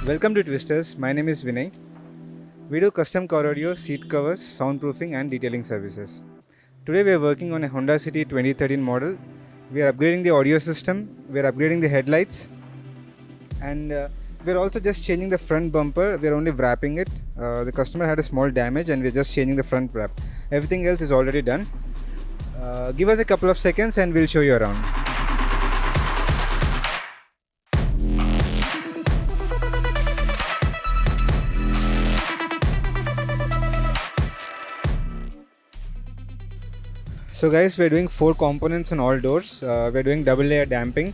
Welcome to Twisters. My name is Vinay. We do custom car audio, seat covers, soundproofing, and detailing services. Today we are working on a Honda City 2013 model. We are upgrading the audio system, we are upgrading the headlights, and we are also just changing the front bumper. We are only wrapping it. The customer had a small damage and we are just changing the front wrap. Everything else is already done. Give us a couple of seconds and we'll show you around. So guys, we're doing 4 components on all doors. We're doing double layer damping,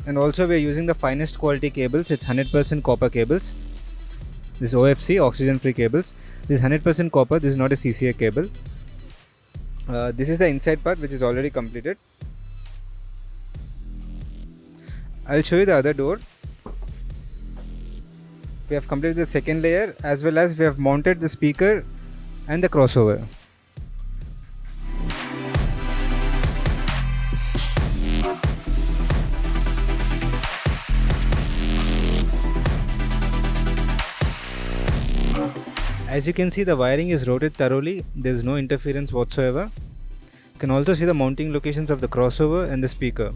and also we're using the finest quality cables. It's 100% copper cables. This is OFC, oxygen free cables. This is 100% copper. This is not a CCA cable. This is the inside part, which is already completed. I'll show you the other door. We have completed the second layer, as well as we have mounted the speaker and the crossover. As you can see, the wiring is routed thoroughly. There is no interference whatsoever. You can also see the mounting locations of the crossover and the speaker.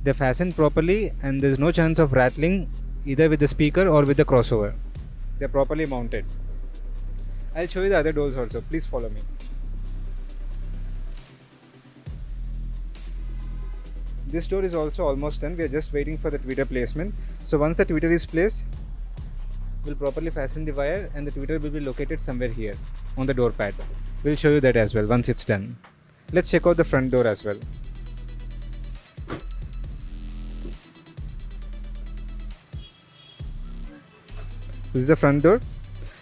They are fastened properly and there is no chance of rattling either with the speaker or with the crossover. They are properly mounted. I'll show you the other doors also. Please follow me. This door is also almost done. We are just waiting for the tweeter placement. So once the tweeter is placed, we'll properly fasten the wire and the tweeter will be located somewhere here on the door pad. We'll show you that as well once it's done. Let's check out the front door as well. This is the front door.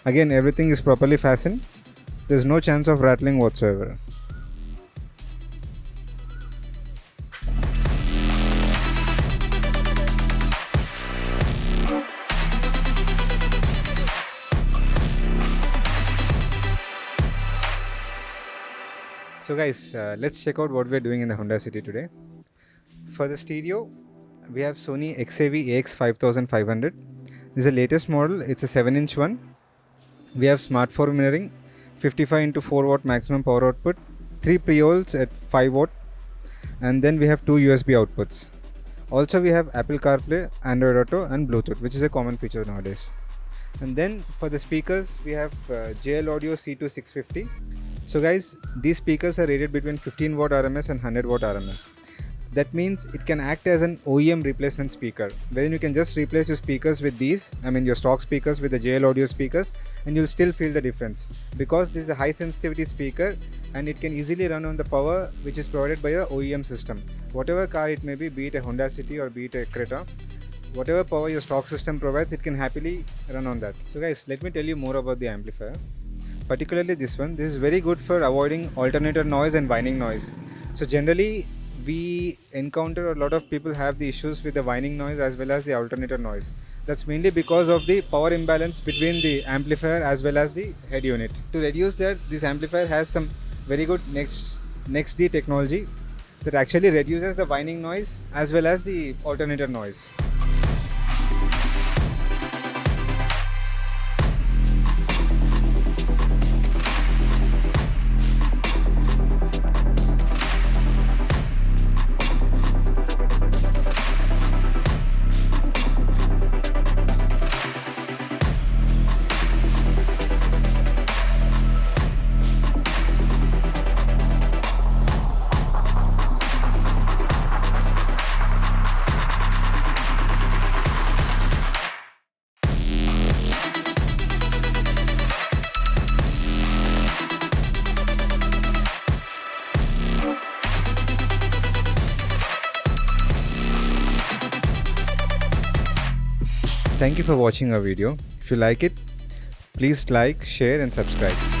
Again, everything is properly fastened. There's no chance of rattling whatsoever. So guys, let's check out what we're doing in the Honda City today. For the stereo, we have Sony XAV AX 5500. This is the latest model. It's a 7-inch one. We have smart 4 mirroring, 55 into 4 watt maximum power output, 3 pre-holds at 5 watt, and then we have 2 USB outputs. Also we have Apple CarPlay, Android Auto and Bluetooth, which is a common feature nowadays. And then for the speakers, we have JL Audio C2 650. So guys, these speakers are rated between 15 watt RMS and 100 watt RMS. That means it can act as an OEM replacement speaker, wherein you can just replace your speakers with these, your stock speakers with the JL Audio speakers, and you'll still feel the difference. Because this is a high sensitivity speaker and it can easily run on the power which is provided by the OEM system. Whatever car it may be it a Honda City or be it a Creta, whatever power your stock system provides, it can happily run on that. So guys, let me tell you more about the amplifier. Particularly this one. This is very good for avoiding alternator noise and whining noise. So generally we encounter a lot of people have the issues with the whining noise as well as the alternator noise. That's mainly because of the power imbalance between the amplifier as well as the head unit. To reduce that, this amplifier has some very good NextD technology that actually reduces the whining noise as well as the alternator noise. Thank you for watching our video. If you like it, please like, share and subscribe.